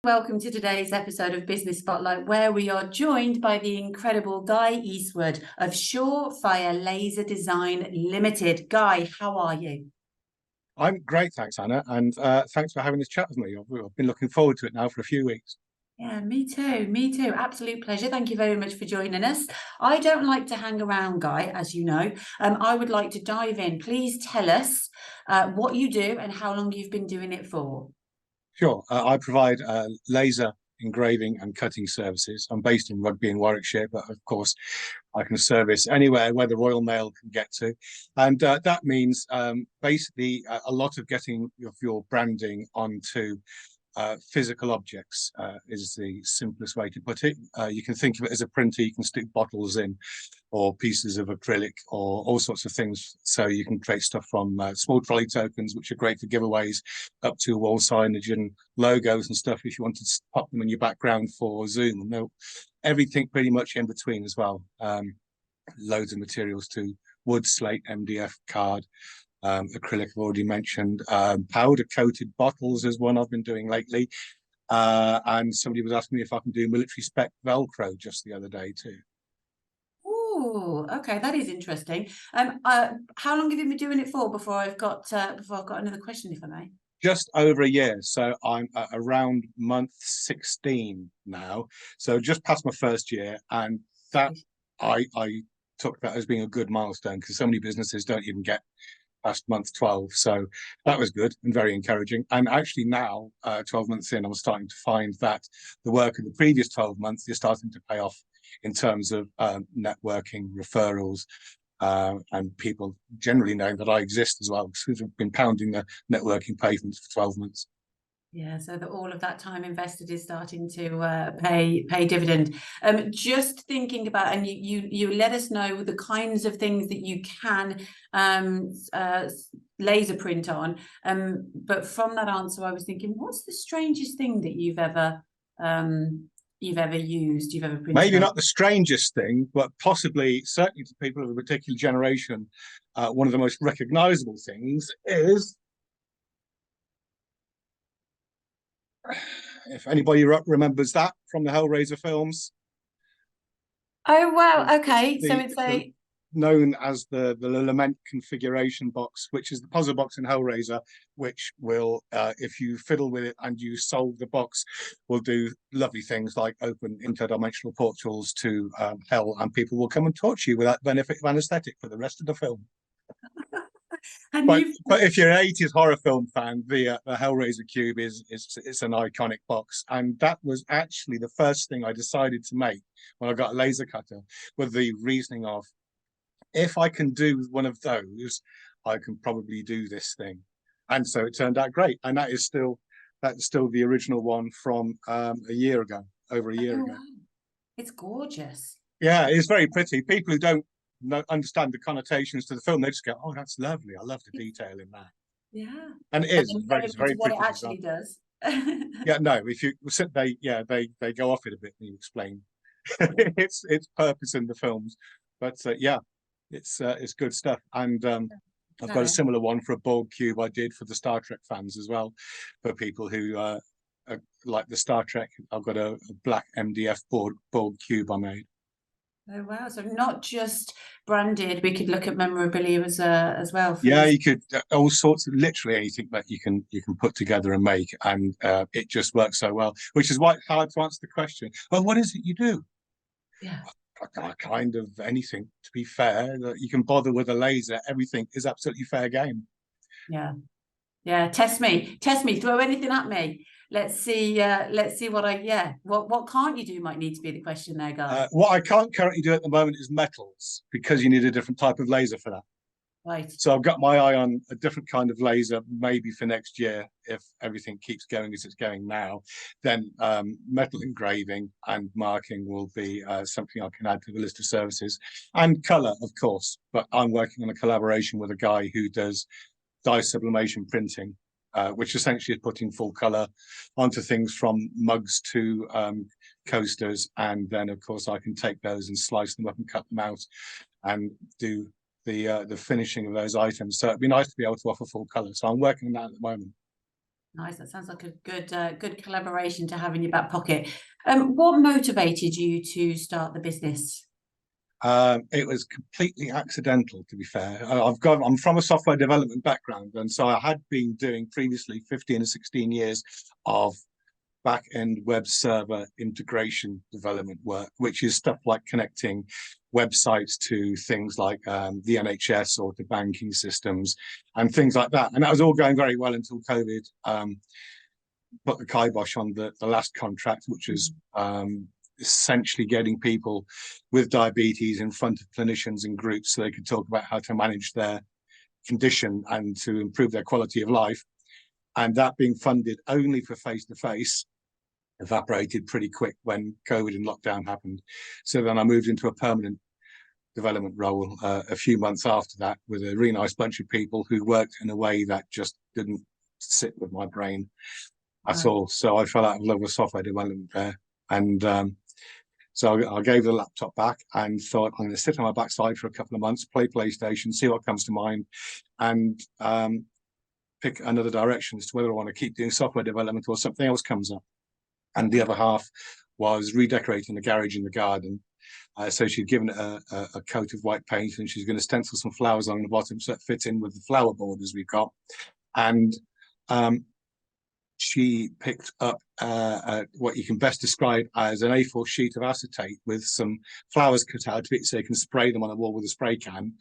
Welcome to today's episode of Business Spotlight, where we are joined by the incredible Guy Eastwood of Surefyre Laser Design Limited. Guy, how are you? I'm great, thanks, Anna, and thanks for having this chat with me. I've been looking forward to it now for a few weeks. Yeah, me too. Me too. Absolute pleasure. Thank you very much for joining us. I don't like to hang around, Guy, as you know. I would like to dive in. Please tell us what you do and how long you've been doing it for. Sure, I provide laser engraving and cutting services. I'm based in Rugby in Warwickshire, but of course I can service anywhere where the Royal Mail can get to. And that means basically a lot of getting your branding onto physical objects is the simplest way to put it. You can think of it as a printer. You can stick bottles in or pieces of acrylic or all sorts of things. So you can create stuff from small trolley tokens, which are great for giveaways, up to wall signage and logos and stuff if you wanted to pop them in your background for Zoom. No, everything pretty much in between as well. Loads of materials too: wood, slate, MDF, card, acrylic I've already mentioned. Powder coated bottles is one I've been doing lately. And somebody was asking me if I can do military spec Velcro just the other day too. Oh, okay, that is interesting. How long have you been doing it for? Before I've got another question, if I may. Just over a year, so I'm around month 16 now. So just past my first year, and that I took that as being a good milestone because so many businesses don't even get past month 12. So that was good and very encouraging. And actually now, 12 months in, I'm starting to find that the work of the previous 12 months is starting to pay off in terms of networking, referrals, and people generally knowing that I exist as well, because we've been pounding the networking pavements for 12 months. Yeah, so that all of that time invested is starting to pay dividend. Just thinking about, and you let us know the kinds of things that you can laser print on. But from that answer, I was thinking, what's the strangest thing that you've ever used, you've ever printed? Maybe not the strangest thing, but possibly, certainly to people of a particular generation, one of the most recognizable things is, if anybody remembers that from the Hellraiser films. Oh, wow. Okay. So it's known as the Lament configuration box, which is the puzzle box in Hellraiser, which will, if you fiddle with it and you solve the box, will do lovely things like open interdimensional portals to hell, and people will come and torture you without benefit of anesthetic for the rest of the film. But if you're an 80s horror film fan, the Hellraiser cube it's an iconic box, and that was actually the first thing I decided to make when I got a laser cutter, with the reasoning of, if I can do one of those, I can probably do this thing. And so it turned out great, and that's still the original one from a year ago, over a year ago. Wow. It's gorgeous. Yeah, it's very pretty. People who don't understand the connotations to the film, they just go, "Oh, that's lovely. I love the detail in that." Yeah, and it's very what pretty. It actually does. Yeah, no. If you sit, they go off it a bit and you explain its purpose in the films, but yeah, it's good stuff. And I've got a similar one for a Borg cube I did for the Star Trek fans as well, for people who like the Star Trek. I've got a black MDF Borg cube I made. Oh wow! So not just branded, we could look at memorabilia as well. Yeah, you could all sorts of, literally anything that you can put together and make, and it just works so well. Which is why it's hard to answer the question. Well, what is it you do? Yeah, kind of anything. To be fair, that you can bother with a laser, everything is absolutely fair game. Yeah, yeah. Test me. Throw anything at me. Let's see what can't you do might need to be the question there, Guy. What I can't currently do at the moment is metals, because you need a different type of laser for that. Right. So I've got my eye on a different kind of laser, maybe for next year, if everything keeps going as it's going now. Then metal engraving and marking will be something I can add to the list of services, and color, of course. But I'm working on a collaboration with a guy who does dye sublimation printing, which essentially is putting full color onto things from mugs to coasters. And then, of course, I can take those and slice them up and cut them out and do the finishing of those items. So it'd be nice to be able to offer full color. So I'm working on that at the moment. Nice. That sounds like a good collaboration to have in your back pocket. What motivated you to start the business? It was completely accidental, to be fair. I'm from a software development background, and so I had been doing previously 15 or 16 years of back-end web server integration development work, which is stuff like connecting websites to things like the NHS or to banking systems and things like that. And that was all going very well until COVID put the kibosh on the last contract, which was essentially getting people with diabetes in front of clinicians and groups so they could talk about how to manage their condition and to improve their quality of life. And that being funded only for face-to-face evaporated pretty quick when COVID and lockdown happened. So then I moved into a permanent development role a few months after that with a really nice bunch of people who worked in a way that just didn't sit with my brain at all. So I fell out of love with software development there. And so I gave the laptop back and thought, I'm going to sit on my backside for a couple of months, play PlayStation, see what comes to mind, and pick another direction as to whether I want to keep doing software development or something else comes up. And the other half was redecorating the garage in the garden. So she'd given it a coat of white paint, and she's going to stencil some flowers on the bottom so it fits in with the flower borders we've got. And she picked up what you can best describe as an A4 sheet of acetate with some flowers cut out of it so you can spray them on a wall with a spray can.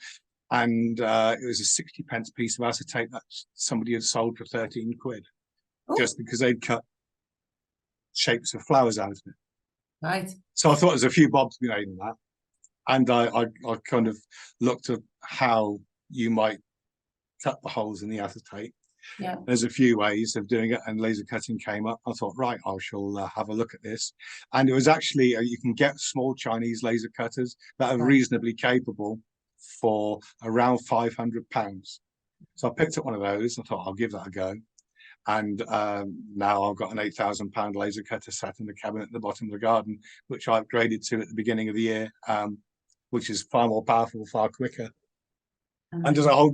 And it was a 60p piece of acetate that somebody had sold for 13 quid. Ooh. Just because they'd cut shapes of flowers out of it. Right. So I thought there's a few bobs to be made in that. And I kind of looked at how you might cut the holes in the acetate. Yeah. There's a few ways of doing it, and laser cutting came up. I thought, right, I shall have a look at this. And it was actually, you can get small Chinese laser cutters that are reasonably capable for around £500. So I picked up one of those and thought, I'll give that a go. And now I've got an £8,000 laser cutter sat in the cabinet at the bottom of the garden, which I upgraded to at the beginning of the year, which is far more powerful, far quicker, and does a whole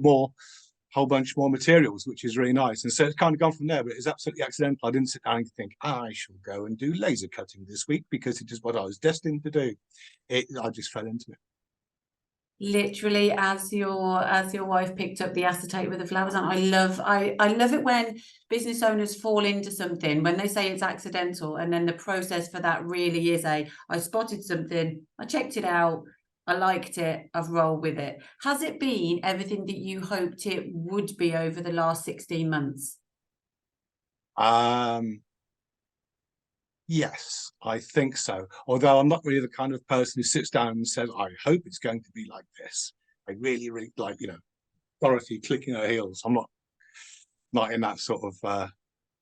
bunch more materials, which is really nice. And so it's kind of gone from there, but it's absolutely accidental. I didn't sit down and think, I shall go and do laser cutting this week because it is what I was destined to do. I just fell into it. Literally, as your wife picked up the acetate with the flowers on. I love it when business owners fall into something, when they say it's accidental, and then the process for that really is I spotted something, I checked it out, I liked it, I've rolled with it. Has it been everything that you hoped it would be over the last 16 months? Yes, I think so. Although I'm not really the kind of person who sits down and says, I hope it's going to be like this. I really, really like, Dorothy clicking her heels. I'm not in that sort of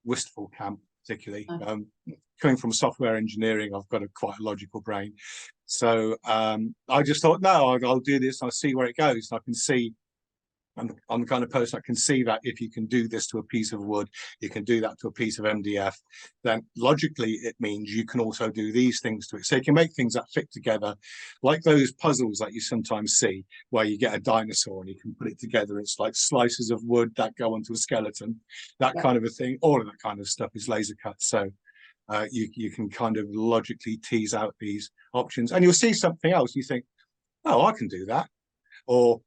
wistful camp particularly. Coming from software engineering, I've got quite a logical brain. So I just thought, no, I'll do this. I'll see where it goes. I can see, I'm the kind of person that can see that if you can do this to a piece of wood, you can do that to a piece of MDF, then logically it means you can also do these things to it. So you can make things that fit together, like those puzzles that you sometimes see where you get a dinosaur and you can put it together. It's like slices of wood that go onto a skeleton, that kind of a thing. All of that kind of stuff is laser cut. So you can kind of logically tease out these options, and you'll see something else. You think, oh, I can do that. Or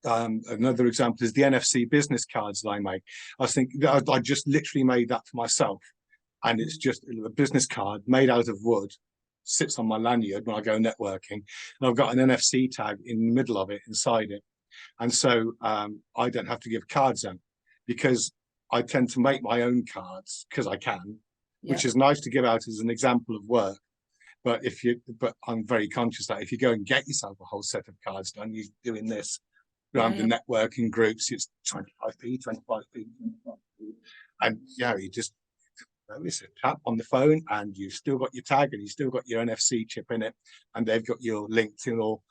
another example is the NFC business cards that I make. I think I just literally made that for myself, and it's just a business card made out of wood, sits on my lanyard when I go networking, and I've got an NFC tag in the middle of it, inside it, and so I don't have to give cards out because I tend to make my own cards because I can, which is nice to give out as an example of work. But I'm very conscious that if you go and get yourself a whole set of cards done, you're doing this. Around the networking groups, it's 25p, and you just it's a tap on the phone, and you've still got your tag, and you've still got your NFC chip in it, and they've got your LinkedIn or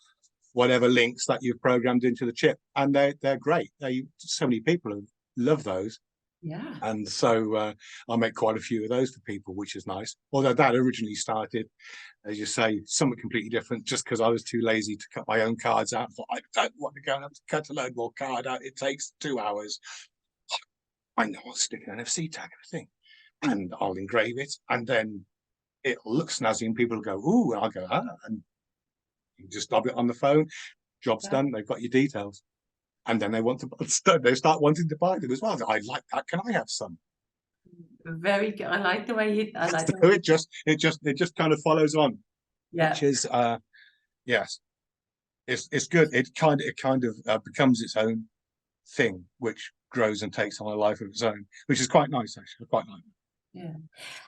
whatever links that you've programmed into the chip, and they're great. So many people love those. Yeah. And so I make quite a few of those for people, which is nice. Although that originally started, as you say, something completely different, just because I was too lazy to cut my own cards out. I thought, I don't want to go and have to cut a load more card out. It takes 2 hours. I know I'll stick an NFC tag in a thing, and I'll engrave it, and then it'll look snazzy, and people will go, "Ooh," and I'll go, "Ah," and you just dob it on the phone. Job's done. They've got your details, and then they want to. They start wanting to buy them as well. I like that. Can I have some? Very good. I like the way you. I like. So it just kind of follows on, Yeah. which is yes, it's good. It kind of becomes its own thing, which grows and takes on a life of its own, which is quite nice actually. I quite like that. Yeah.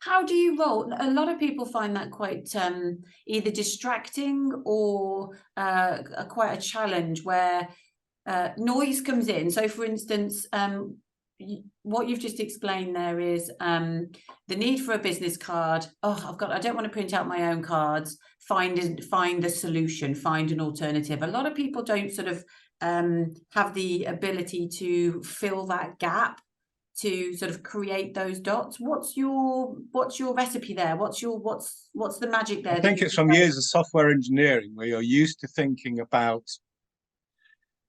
How do you roll? A lot of people find that quite either distracting or quite a challenge where noise comes in. So, for instance, what you've just explained there is the need for a business card. Oh, I don't want to print out my own cards. Find the solution. Find an alternative. A lot of people don't sort of have the ability to fill that gap, to sort of create those dots. What's your recipe there? What's the magic there? I think it's from years of software engineering where you're used to thinking about,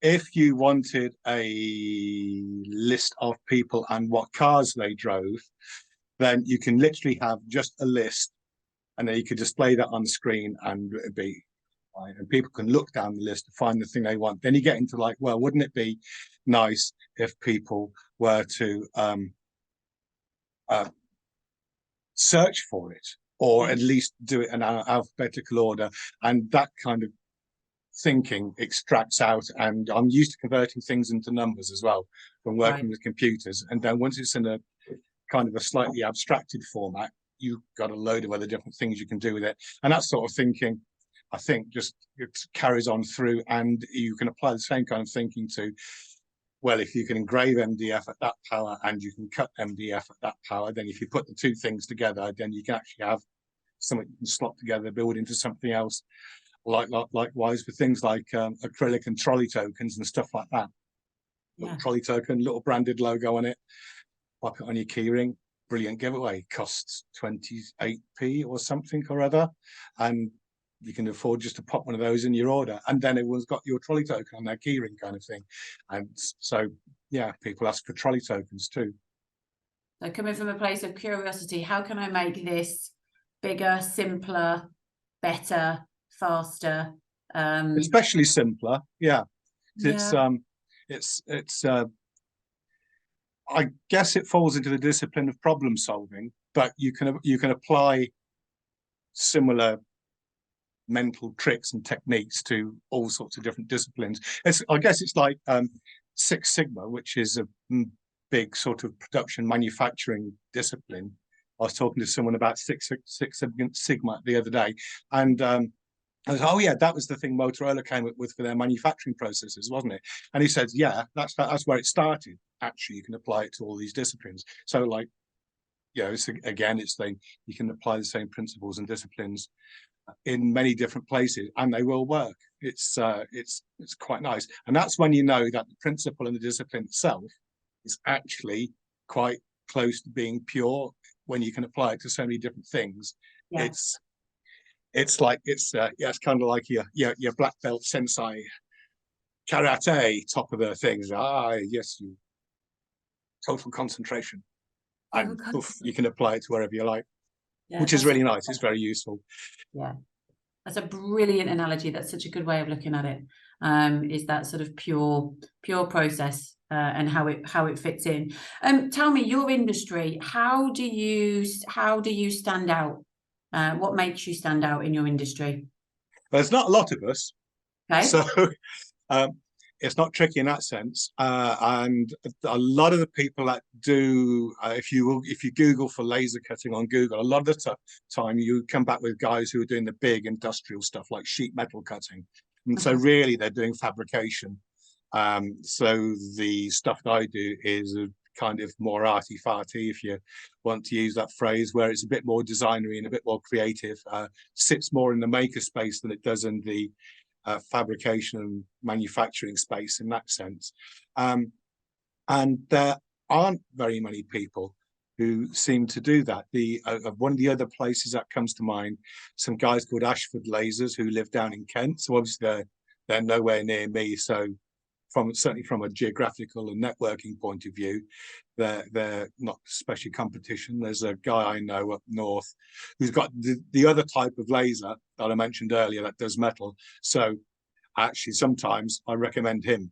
if you wanted a list of people and what cars they drove, then you can literally have just a list, and then you could display that on the screen, and it'd be fine. And people can look down the list to find the thing they want. Then you get into like, well, wouldn't it be nice if people were to search for it, or at least do it in an alphabetical order, and that kind of thinking extracts out. And I'm used to converting things into numbers as well from working with computers, and then once it's in a kind of a slightly abstracted format, you've got a load of other different things you can do with it. And that sort of thinking, I think, just it carries on through, and you can apply the same kind of thinking to, well, if you can engrave MDF at that power and you can cut MDF at that power, then if you put the two things together, then you can actually have something you can slot together, build into something else. Likewise for things like acrylic and trolley tokens and stuff like that. Little trolley token, little branded logo on it, pop it on your keyring, brilliant giveaway. Costs 28p or something or other, and you can afford just to pop one of those in your order, and then everyone's got your trolley token on their keyring kind of thing. And so yeah, people ask for trolley tokens too. So coming from a place of curiosity, how can I make this bigger, simpler, better, faster, especially simpler? It's I guess it falls into the discipline of problem solving, but you can apply similar mental tricks and techniques to all sorts of different disciplines. I guess it's like Six Sigma, which is a big sort of production manufacturing discipline. I was talking to someone about Six Sigma the other day, and I was, oh yeah, that was the thing Motorola came up with for their manufacturing processes, wasn't it? And he said, yeah, that's where it started. Actually, you can apply it to all these disciplines. So, like, you know, you can apply the same principles and disciplines in many different places, and they will work. It's quite nice, and that's when you know that the principle and the discipline itself is actually quite close to being pure, when you can apply it to so many different things. Yeah. It's kind of like your black belt sensei karate top of the things. Yes, you total concentration, and poof, you can apply it to wherever you like, which is really nice. It's very useful. Yeah, that's a brilliant analogy. That's such a good way of looking at it. Is that sort of pure process and how it fits in. Tell me, your industry, how do you stand out? What makes you stand out in your industry? There's not a lot of us, okay. So it's not tricky in that sense. And a lot of the people that do, if you Google for laser cutting on Google, a lot of the time you come back with guys who are doing the big industrial stuff like sheet metal cutting. And so really they're doing fabrication. So the stuff that I do is kind of more arty-farty, if you want to use that phrase, where it's a bit more designery and a bit more creative, sits more in the maker space than it does in the fabrication and manufacturing space in that sense. And there aren't very many people who seem to do that. One of the other places that comes to mind, some guys called Ashford Lasers who live down in Kent. So obviously they're nowhere near me. So certainly from a geographical and networking point of view, they're not especially competition. There's a guy I know up north who's got the other type of laser that I mentioned earlier that does metal. So actually, sometimes I recommend him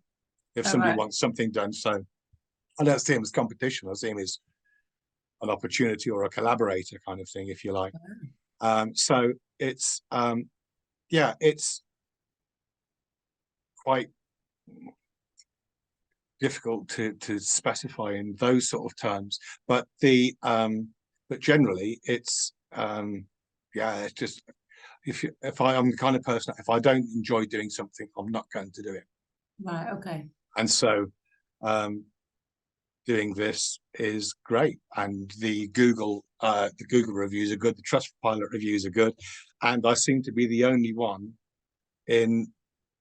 if somebody wants something done. So I don't see him as competition. I see him as an opportunity or a collaborator kind of thing, if you like. So it's yeah, it's quite difficult to specify in those sort of terms, but but generally it's yeah, it's just if I'm the kind of person, if I don't enjoy doing something, I'm not going to do it. Right. Okay. And so doing this is great, and the Google reviews are good, the Trustpilot reviews are good, and I seem to be the only one in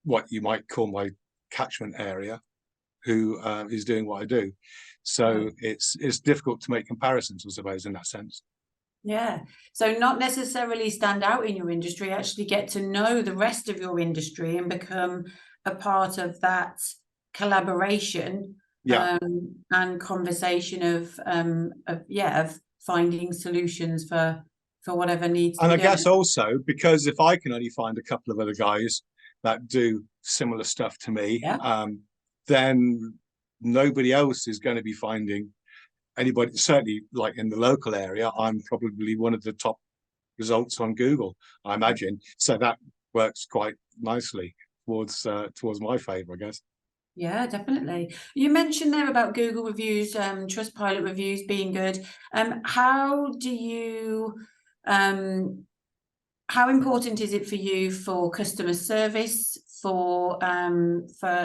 what you might call my catchment area who is doing what I do. So it's difficult to make comparisons, I suppose, in that sense. Yeah. So not necessarily stand out in your industry, actually get to know the rest of your industry and become a part of that collaboration and conversation of finding solutions for whatever needs to And be I done. guess also because if I can only find a couple of other guys that do similar stuff to me, then nobody else is going to be finding anybody, certainly like in the local area. I'm probably one of the top results on Google, I imagine. So that works quite nicely towards my favor, I guess. Yeah, definitely. You mentioned there about Google reviews, Trustpilot reviews being good. How do you how important is it for you for customer service, for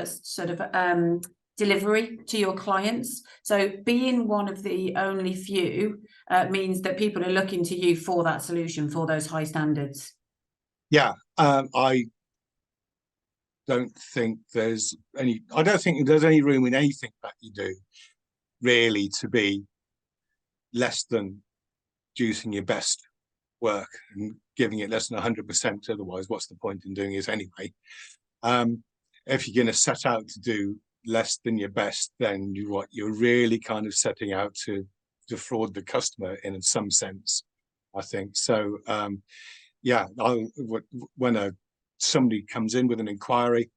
sort of delivery to your clients? So being one of the only few means that people are looking to you for that solution, for those high standards. Yeah, I don't think there's any room in anything that you do really to be less than producing your best work and giving it less than 100%. Otherwise, what's the point in doing it anyway? If you're going to set out to do less than your best, then you're really kind of setting out to defraud the customer in some sense, I think. So yeah, when somebody comes in with an inquiry,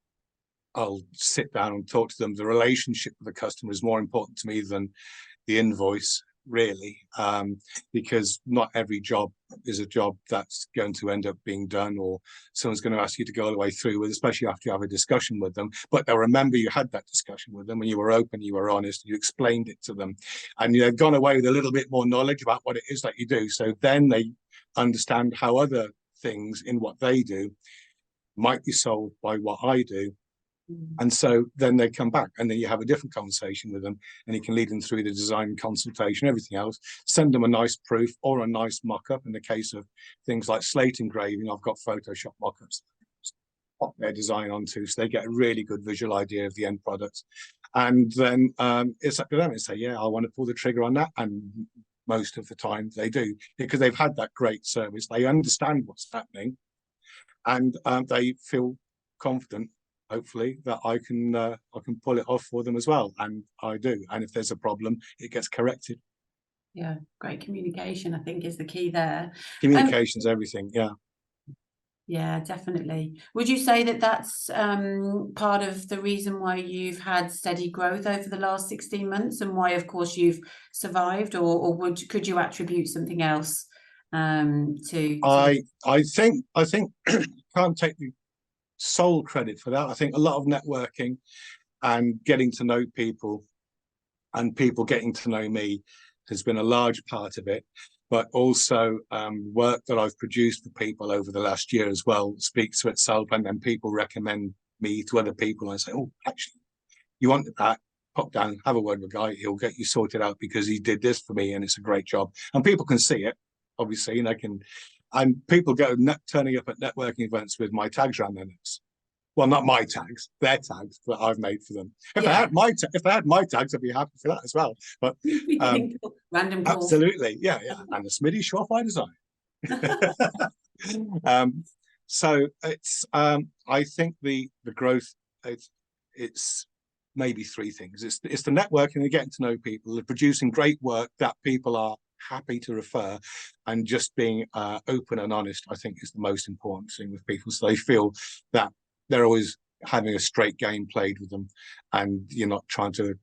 I'll sit down and talk to them. The relationship with the customer is more important to me than the invoice, really, because not every job is a job that's going to end up being done, or someone's going to ask you to go all the way through with, especially after you have a discussion with them. But they'll remember you had that discussion with them and you were open, you were honest, you explained it to them, and you've gone away with a little bit more knowledge about what it is that you do. So then they understand how other things in what they do might be solved by what I do. And so then they come back and then you have a different conversation with them, and you can lead them through the design consultation, everything else, send them a nice proof or a nice mock-up. In the case of things like slate engraving, I've got Photoshop mock-ups, pop their design onto, so they get a really good visual idea of the end product. And then it's up to them to say, yeah, I want to pull the trigger on that. And most of the time they do, because they've had that great service. They understand what's happening, and they feel confident, hopefully, that I can pull it off for them as well, and I do. And if there's a problem, it gets corrected. Yeah, great communication, I think, is the key there. Communication's everything. Yeah. Yeah, definitely. Would you say that that's part of the reason why you've had steady growth over the last 16 months, and why, of course, you've survived, or could you attribute something else to? I think can't take the sole credit for that. I think a lot of networking and getting to know people and people getting to know me has been a large part of it, but also work that I've produced for people over the last year as well speaks for itself. And then people recommend me to other people and say, oh, actually, you wanted that, pop down, have a word with Guy, he'll get you sorted out because he did this for me and it's a great job. And people can see it, obviously, and people go turning up at networking events with my tags around their necks. Well, not my tags, their tags that I've made for them. If they had my tags, I'd be happy for that as well. But random calls. Absolutely, yeah. And the Smitty Surefyre Design. So it's I think the growth, it's maybe three things. It's the networking and getting to know people, the producing great work that people are happy to refer, and just being open and honest, I think, is the most important thing with people, so they feel that they're always having a straight game played with them, and you're not trying to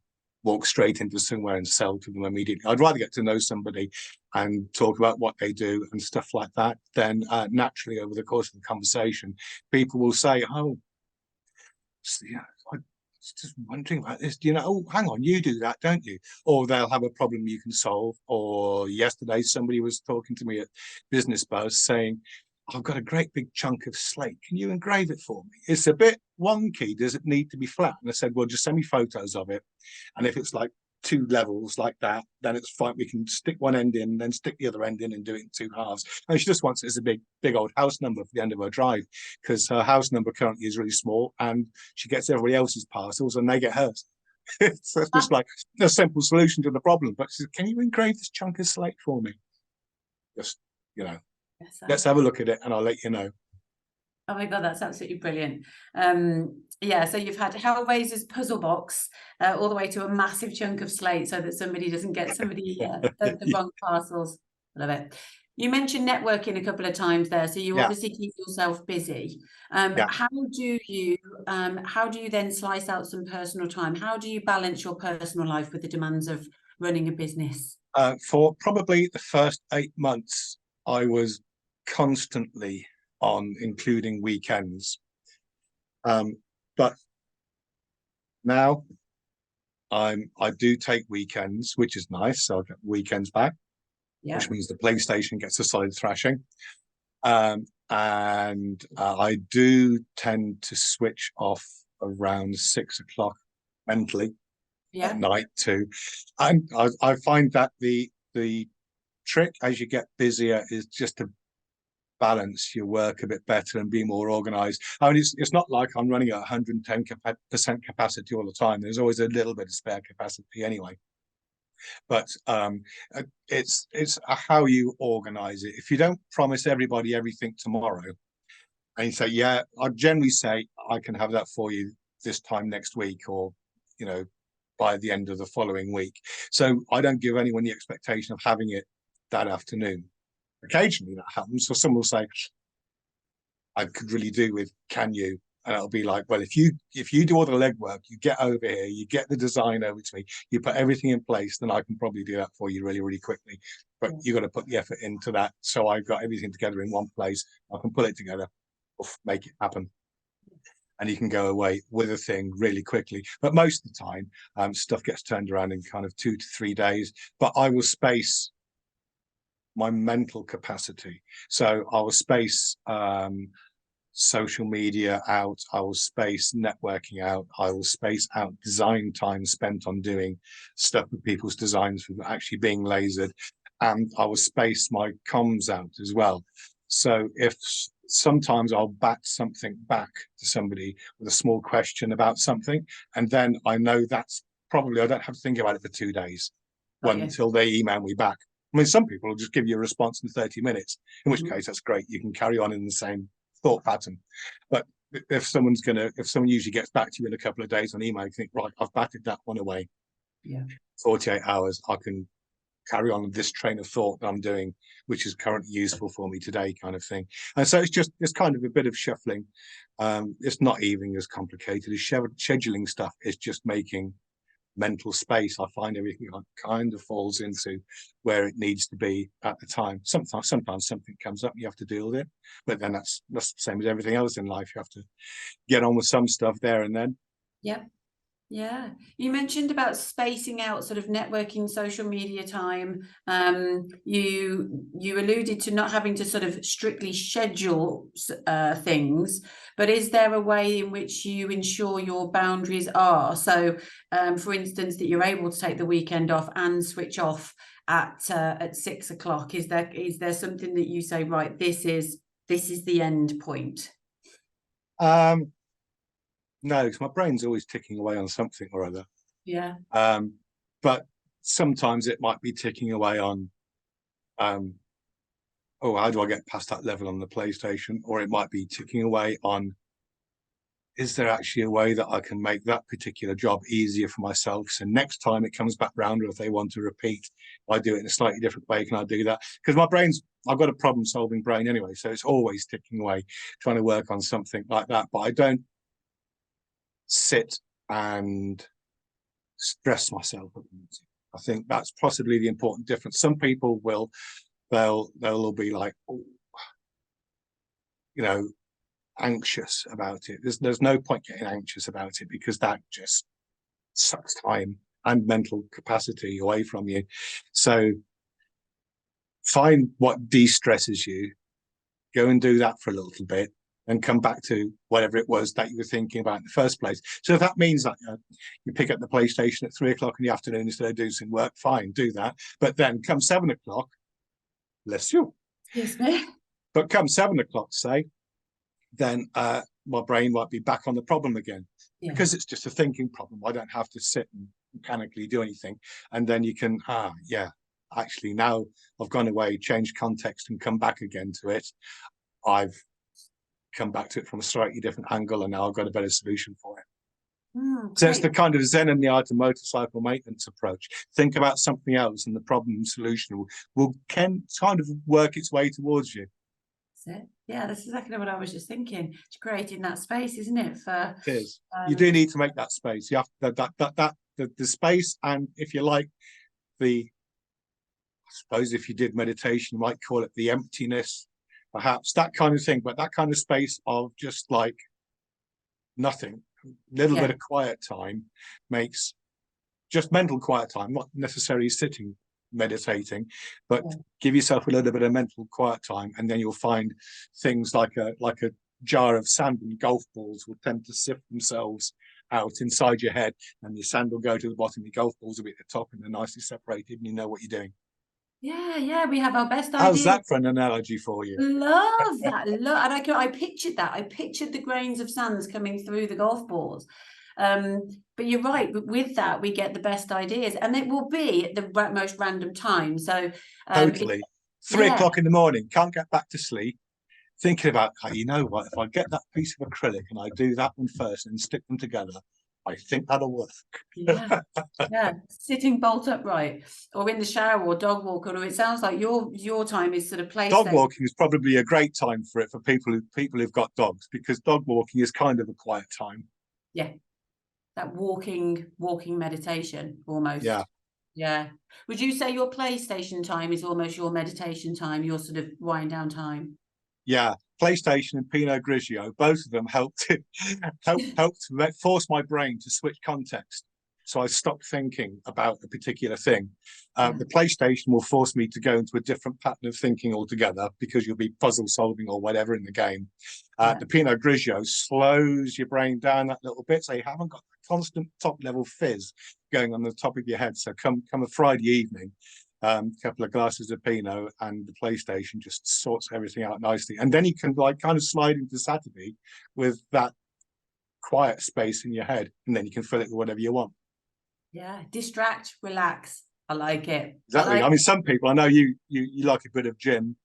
walk straight into somewhere and sell to them immediately. I'd rather get to know somebody and talk about what they do and stuff like that. Then naturally, over the course of the conversation, people will say, "Oh, yeah, I was just wondering about this. Do you know? Oh, hang on, you do that, don't you?" Or they'll have a problem you can solve. Or yesterday, somebody was talking to me at Business Buzz saying, "I've got a great big chunk of slate. Can you engrave it for me? It's a bit wonky. Does it need to be flat?" And I said, "Well, just send me photos of it. And if it's like two levels like that, then it's fine. We can stick one end in, then stick the other end in and do it in two halves." And she just wants it as a big old house number for the end of her drive, because her house number currently is really small, and she gets everybody else's parcels and they get hers. It's just like a simple solution to the problem. But she said, "Can you engrave this chunk of slate for me?" Just, you know, Yes, let's have a look at it and I'll let you know. oh my God, that's absolutely brilliant. Yeah, so you've had Hellraiser's puzzle box all the way to a massive chunk of slate so that somebody doesn't get the wrong parcels. Love it. You mentioned networking a couple of times there, so you Yeah, obviously keep yourself busy. yeah. How do you then slice out some personal time? How do you balance your personal life with the demands of running a business? For probably the first 8 months, I was constantly on, including weekends. But now I do take weekends, which is nice. So I get weekends back, Yeah, which means the PlayStation gets a solid thrashing. And I do tend to switch off around 6 o'clock mentally at yeah, night too. And I find that the trick as you get busier is just to balance your work a bit better and be more organized. I mean, it's not like I'm running at 110% capacity all the time. There's always a little bit of spare capacity anyway. But it's how you organize it. If you don't promise everybody everything tomorrow, and you say, "Yeah," I generally say, "I can have that for you this time next week," or, you know, by the end of the following week. So I don't give anyone the expectation of having it that afternoon. Occasionally that happens. So someone will say, "I could really do with, can you?" And it'll be like, "Well, if you do all the legwork, you get over here, you get the design over to me, you put everything in place, then I can probably do that for you really, really quickly. But you got to put the effort into that. So I've got everything together in one place. I can pull it together, make it happen." And you can go away with a thing really quickly. But most of the time, stuff gets turned around in kind of 2 to 3 days. But I will space my mental capacity. So I will space social media out. I will space networking out. I will space out design time spent on doing stuff with people's designs for actually being lasered. And I will space my comms out as well. So if sometimes I'll bat something back to somebody with a small question about something, and then I know that's probably, I don't have to think about it for 2 days until they email me back. I mean, some people will just give you a response in 30 minutes, in which case that's great. You can carry on in the same thought pattern. But if someone usually gets back to you in a couple of days on email, you think, right, I've batted that one away. yeah. 48 hours, I can carry on with this train of thought that I'm doing, which is currently useful for me today, kind of thing. And so it's kind of a bit of shuffling. It's not even as complicated as scheduling stuff. It's just making mental space. I find everything kind of falls into where it needs to be at the time. Sometimes something comes up, you have to deal with it, but then that's the same as everything else in life. You have to get on with some stuff there and then. Yeah. Yeah, you mentioned about spacing out sort of networking, social media time. You alluded to not having to sort of strictly schedule things, but is there a way in which you ensure your boundaries are? So, for instance, that you're able to take the weekend off and switch off at 6 o'clock. Is there something that you say, right, this is the end point? No, because my brain's always ticking away on something or other. Yeah. But sometimes it might be ticking away on, oh, how do I get past that level on the PlayStation? Or it might be ticking away on is there actually a way that I can make that particular job easier for myself? So next time it comes back round, or if they want to repeat, I do it in a slightly different way. Can I do that? Because I've got a problem solving brain anyway. So it's always ticking away, trying to work on something like that. But I don't sit and stress myself. I think that's possibly the important difference. Some people they'll all be like, oh, anxious about it. There's no point getting anxious about it, because that just sucks time and mental capacity away from you. So find what de-stresses you, go and do that for a little bit, and come back to whatever it was that you were thinking about in the first place. So if that means that you pick up the PlayStation at 3 o'clock in the afternoon instead of doing some work, fine, do that. But then come 7 o'clock, bless you. Yes, me. But come 7 o'clock, say, then my brain might be back on the problem again, because it's just a thinking problem. I don't have to sit and mechanically do anything. And then you can, actually, now I've gone away, changed context, and come back again to it. I've come back to it from a slightly different angle, and now I've got a better solution for it. So it's the kind of Zen and the art of motorcycle maintenance approach. Think about something else, and the problem solution can kind of work its way towards you. That's it. Yeah, that's exactly what I was just thinking. It's creating that space, isn't it? For it is. You do need to make that space. You have the space, and if you like, I suppose if you did meditation, you might call it the emptiness, perhaps, that kind of thing. But that kind of space of just like nothing, a little bit of quiet time, makes just mental quiet time, not necessarily sitting meditating, but give yourself a little bit of mental quiet time, and then you'll find things like a jar of sand and golf balls will tend to sift themselves out inside your head, and your sand will go to the bottom, your golf balls will be at the top, and they're nicely separated, and you know what you're doing. Yeah, we have our best ideas. How's that for an analogy for you? Love that. And I pictured that. I pictured the grains of sands coming through the golf balls. But you're right, but with that we get the best ideas, and it will be at the most random time. So totally. 3 o'clock in the morning, can't get back to sleep, thinking about, you know what, if I get that piece of acrylic and I do that one first and stick them together, I think that'll work. Yeah, sitting bolt upright, or in the shower, or dog walking, or it sounds like your time is sort of play. Dog walking is probably a great time for it, for people who've got dogs, because dog walking is kind of a quiet time. Yeah, that walking meditation almost. Yeah. Would you say your PlayStation time is almost your meditation time, your sort of wind down time? Yeah, PlayStation and Pinot Grigio, both of them helped force my brain to switch context. So I stopped thinking about a particular thing. The PlayStation will force me to go into a different pattern of thinking altogether, because you'll be puzzle solving or whatever in the game. The Pinot Grigio slows your brain down that little bit, so you haven't got the constant top level fizz going on the top of your head. So come a Friday evening, couple of glasses of Pinot and the PlayStation just sorts everything out nicely. And then you can kind of slide into Saturday with that quiet space in your head, and then you can fill it with whatever you want. Yeah, distract, relax. I like it. Exactly. I mean, some people, I know you like a bit of gym.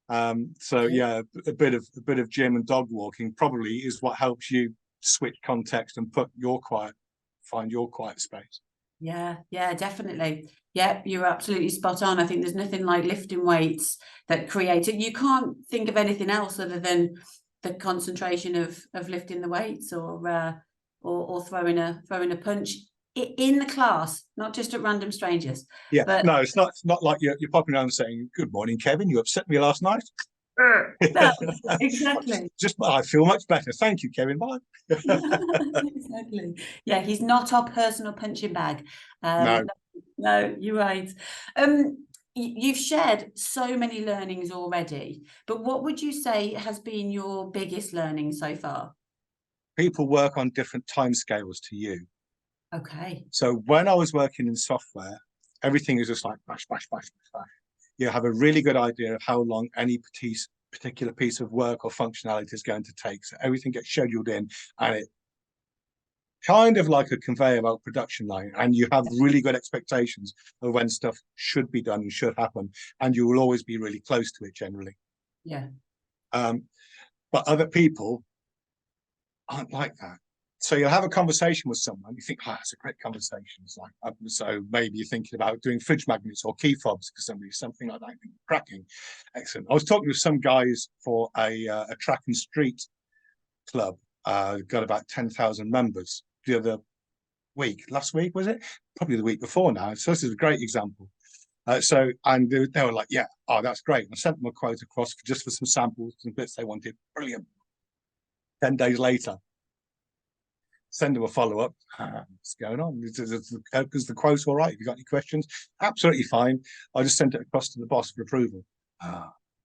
So yeah, a bit of gym and dog walking probably is what helps you switch context and find your quiet space. Yeah, definitely. Yeah, you're absolutely spot on. I think there's nothing like lifting weights that creates it. You can't think of anything else other than the concentration of lifting the weights, or throwing a punch in the class, not just at random strangers. Yeah, but no, it's not like you're popping around saying, "Good morning, Kevin. You upset me last night." No, exactly. Just I feel much better. Thank you, Kevin. Bye. Exactly. Yeah, he's not our personal punching bag. No, you're right. You've shared so many learnings already, but what would you say has been your biggest learning so far? People work on different timescales to you. Okay. So when I was working in software, everything is just like bash, bash, bash, bash. You have a really good idea of how long any particular piece of work or functionality is going to take. So everything gets scheduled in, and it kind of like a conveyor belt production line, and you have really good expectations of when stuff should be done and should happen, and you will always be really close to it generally. Yeah. But other people aren't like that. So you'll have a conversation with someone, you think, oh, that's a great conversation. It's like, so maybe you're thinking about doing fridge magnets or key fobs for somebody, something like that. Cracking. Excellent. I was talking with some guys for a track and street club, got about 10,000 members the other week, last week, was it? Probably the week before now. So this is a great example. And they were like, yeah, oh, that's great. And I sent them a quote across just for some samples and bits they wanted. Brilliant. 10 days later, send them a follow-up. What's going on? Is the quote all right? Have you got any questions? Absolutely fine. I just sent it across to the boss for approval.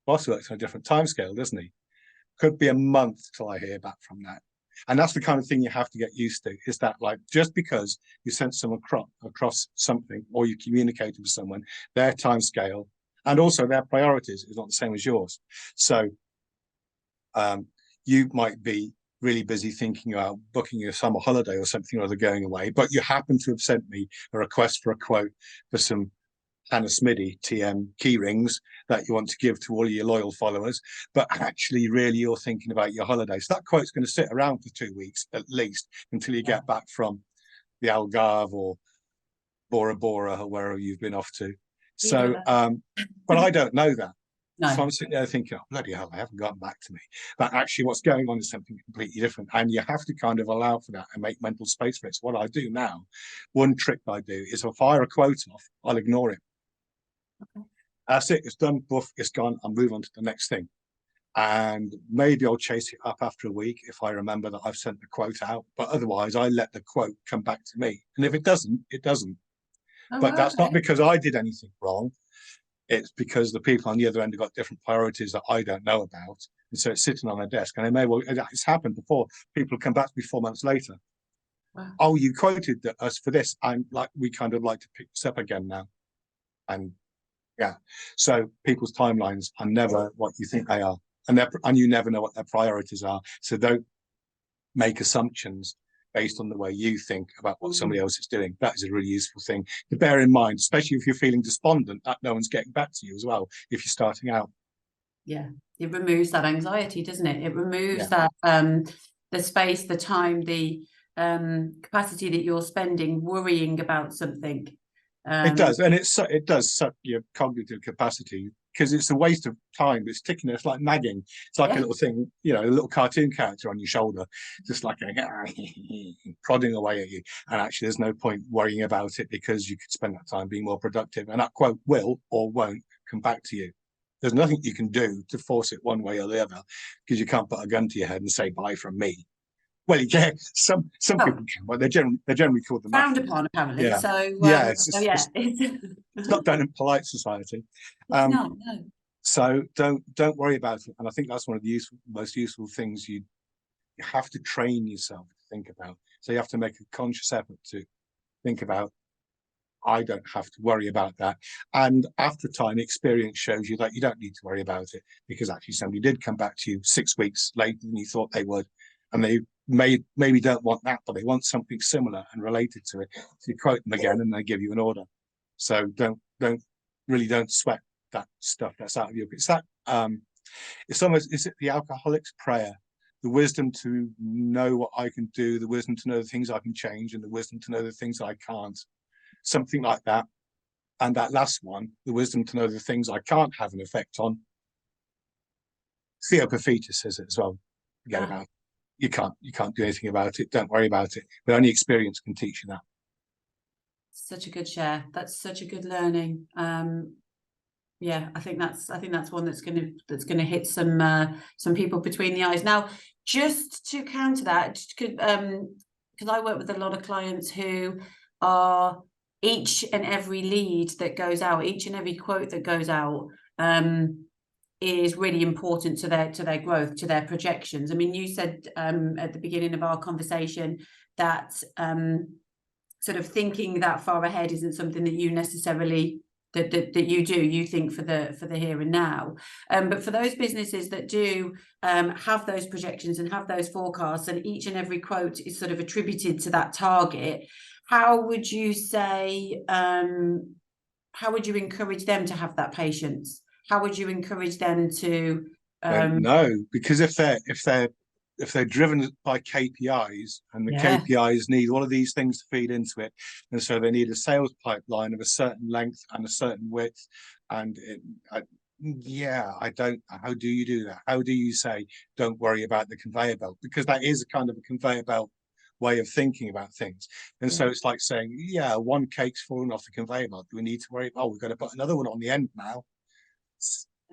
Boss works on a different timescale, doesn't he? Could be a month till I hear back from that. And that's the kind of thing you have to get used to, is that, like, just because you sent someone across something or you communicated with someone, their timescale and also their priorities is not the same as yours. So you might be really busy thinking about booking a summer holiday or something or other going away, but you happen to have sent me a request for a quote for some Hannah Smiddy TM key rings that you want to give to all your loyal followers, but actually really you're thinking about your holiday. So that quote's going to sit around for 2 weeks at least until you get back from the Algarve or Bora Bora or wherever you've been off to. So, but I don't know that. No. So I'm sitting there thinking, oh, bloody hell, they haven't gotten back to me. But actually what's going on is something completely different. And you have to kind of allow for that and make mental space for it. So what I do now, one trick I do is if I fire a quote off, I'll ignore it. Okay. That's it, it's done, buff, it's gone, I'll move on to the next thing. And maybe I'll chase it up after a week if I remember that I've sent the quote out. But otherwise, I let the quote come back to me. And if it doesn't, it doesn't. Oh, but that's not because I did anything wrong. It's because the people on the other end have got different priorities that I don't know about. And so it's sitting on their desk. And it may well, it's happened before. People come back to me 4 months later. Wow. Oh, you quoted us for this. I'm like, we kind of like to pick this up again now. And yeah, so people's timelines are never what you think they are. And you never know what their priorities are. So don't make assumptions based on the way you think about what somebody else is doing. That is a really useful thing to bear in mind, especially if you're feeling despondent that no one's getting back to you as well, if you're starting out. Yeah, it removes that anxiety, doesn't it? It removes that the space, the time, the capacity that you're spending worrying about something. It does, and it does suck your cognitive capacity, because it's a waste of time. It's ticking. It's like nagging. It's like a little thing, you know, a little cartoon character on your shoulder, just like prodding away at you. And actually, there's no point worrying about it, because you could spend that time being more productive. And that quote will or won't come back to you. There's nothing you can do to force it one way or the other, because you can't put a gun to your head and say bye from me. Well, you can. Some people can, but they're generally called the frowned upon, apparently. Yeah. So it's not done in polite society. It's not, no. So don't worry about it. And I think that's one of the most useful things you have to train yourself to think about. So you have to make a conscious effort to think about, I don't have to worry about that. And after time, experience shows you that you don't need to worry about it, because actually somebody did come back to you 6 weeks later than you thought they would. And they maybe don't want that, but they want something similar and related to it. So you quote them again and they give you an order. So don't sweat that stuff that's out of you. It's that it's almost, is it the alcoholic's prayer? The wisdom to know what I can do, the wisdom to know the things I can change, and the wisdom to know the things I can't. Something like that. And that last one, the wisdom to know the things I can't have an effect on. Theopophetus says it as well. Forget about it. You can't do anything about it. Don't worry about it. But only experience can teach you that. Such a good share. That's such a good learning. Yeah, I think that's one that's gonna hit some people between the eyes. Now, just to counter that, because I work with a lot of clients who are, each and every lead that goes out, each and every quote that goes out, is really important to their growth, to their projections. I mean, you said at the beginning of our conversation that sort of thinking that far ahead isn't something that you necessarily that you do. You think for the here and now, but for those businesses that do have those projections and have those forecasts, and each and every quote is sort of attributed to that target, how would you say, how would you encourage them to have that patience? How would you encourage them to no, because if they're driven by KPIs, and the Yeah. KPIs need all of these things to feed into it, and so they need a sales pipeline of a certain length and a certain width, and yeah, I don't. How do you do that? How do you say don't worry about the conveyor belt? Because that is a kind of a conveyor belt way of thinking about things. And so it's like saying, yeah, one cake's fallen off the conveyor belt. Do we need to worry? Oh, we've got to put another one on the end now.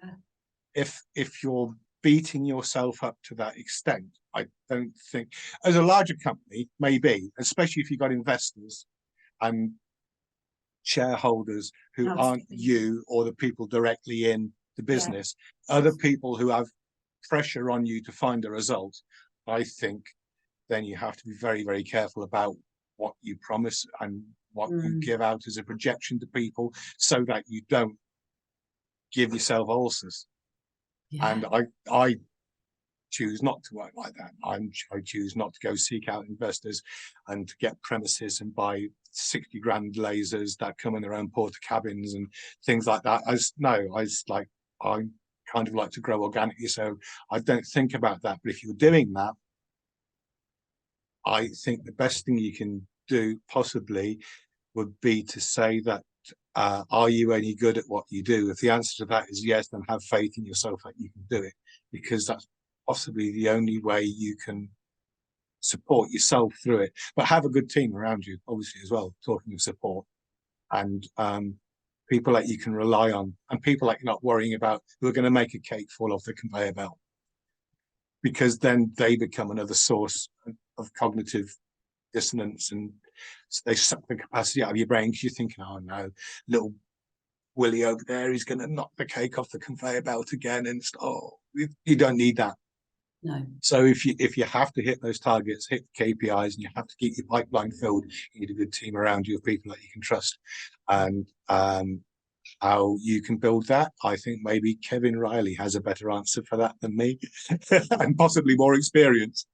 Yeah. If you're beating yourself up to that extent, I don't think, as a larger company, maybe, especially if you've got investors and shareholders who aren't Absolutely. you or the people directly in the Yeah. business, other people who have pressure on you to find a result, I think then you have to be very, very careful about what you promise and what you give out as a projection to people, so that you don't give yourself ulcers. Yeah. And I choose not to work like that. I choose not to go seek out investors and to get premises and buy 60 grand lasers that come in their own porta cabins and things like that. I kind of like to grow organically, so I don't think about that. But if you're doing that, I think the best thing you can do possibly would be to say that, are you any good at what you do? If the answer to that is yes, then have faith in yourself that you can do it, because that's possibly the only way you can support yourself through it. But have a good team around you, obviously, as well, talking of support, and people that you can rely on, and people that you're not worrying about who are going to make a cake fall off the conveyor belt, because then they become another source of cognitive dissonance, and they suck the capacity out of your brain because you're thinking, oh no, little Willie over there, he's going to knock the cake off the conveyor belt again, and you don't need that. No. So if you have to hit those targets, hit the KPIs, and you have to keep your pipeline filled, you need a good team around you of people that you can trust. And how you can build that, I think maybe Kevin Riley has a better answer for that than me, and possibly more experience.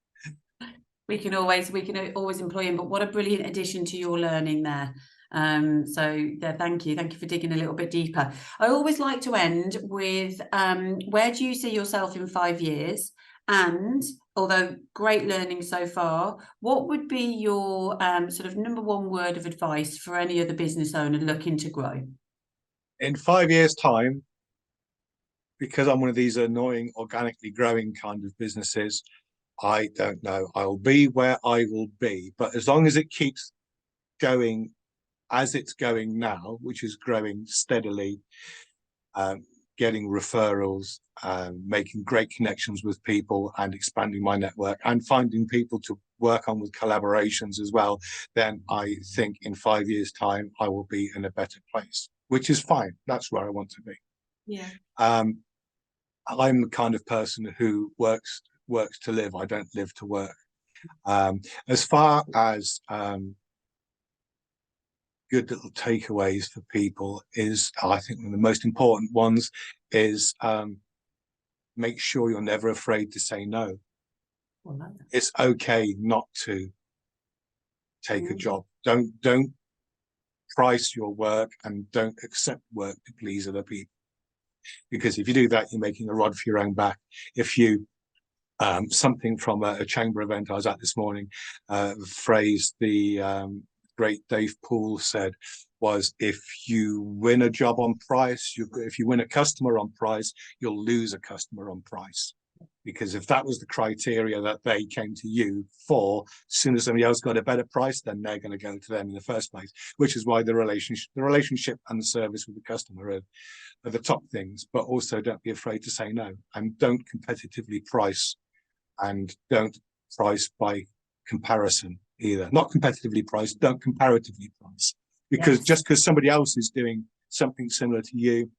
We can always employ him, but what a brilliant addition to your learning there. So yeah, thank you for digging a little bit deeper. I always like to end with where do you see yourself in 5 years? And although great learning so far, what would be your sort of number one word of advice for any other business owner looking to grow? In 5 years' time, because I'm one of these annoying, organically growing kind of businesses, I don't know. I'll be where I will be. But as long as it keeps going as it's going now, which is growing steadily, getting referrals, making great connections with people and expanding my network and finding people to work on with collaborations as well, then I think in 5 years' time, I will be in a better place, which is fine. That's where I want to be. Yeah. I'm the kind of person who works to live. I don't live to work. As far as good little takeaways for people is, I think one of the most important ones is make sure you're never afraid to say no. Well, It's okay not to take a job. Don't price your work and don't accept work to please other people. Because if you do that, you're making a rod for your own back. If you something from a chamber event I was at this morning, phrase the great Dave Poole said was, if you win a job on price, if you win a customer on price, you'll lose a customer on price. Because if that was the criteria that they came to you for, as soon as somebody else got a better price, then they're going to go to them in the first place, which is why the relationship and the service with the customer are the top things. But also don't be afraid to say no, and don't competitively price, and don't price by comparison either. Not competitively priced, don't comparatively price. Because just because somebody else is doing something similar to you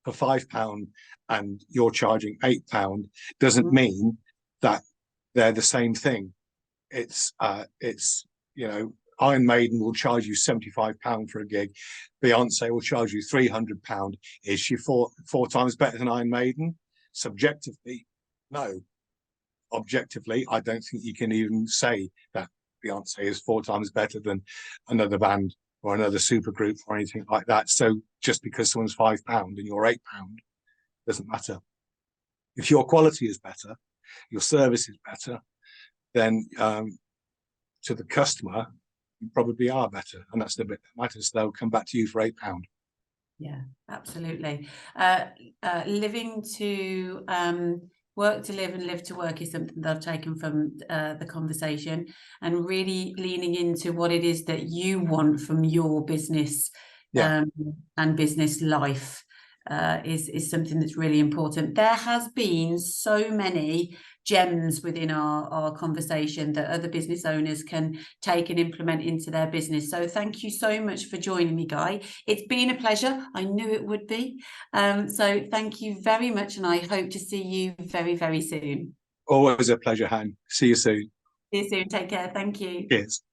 for £5 and you're charging £8 doesn't mean that they're the same thing. It's Iron Maiden will charge you £75 for a gig. Beyonce will charge you £300. Is she four times better than Iron Maiden? Subjectively, no. Objectively, I don't think you can even say that Beyonce is 4 times better than another band or another supergroup or anything like that. So just because someone's £5 and you're £8 doesn't matter. If your quality is better your service is better, then to the customer, you probably are better. And that's the bit that matters. They'll come back to you for £8. Yeah, absolutely. Living to work to live and live to work is something that I've taken from the conversation, and really leaning into what it is that you want from your business and business life is something that's really important. There has been so many gems within our conversation that other business owners can take and implement into their business. So thank you so much for joining me, Guy. It's been a pleasure. I knew it would be. So thank you very much, and I hope to see you very, very soon. Always a pleasure, Han. See you soon. See you soon. Take care. Thank you. Cheers.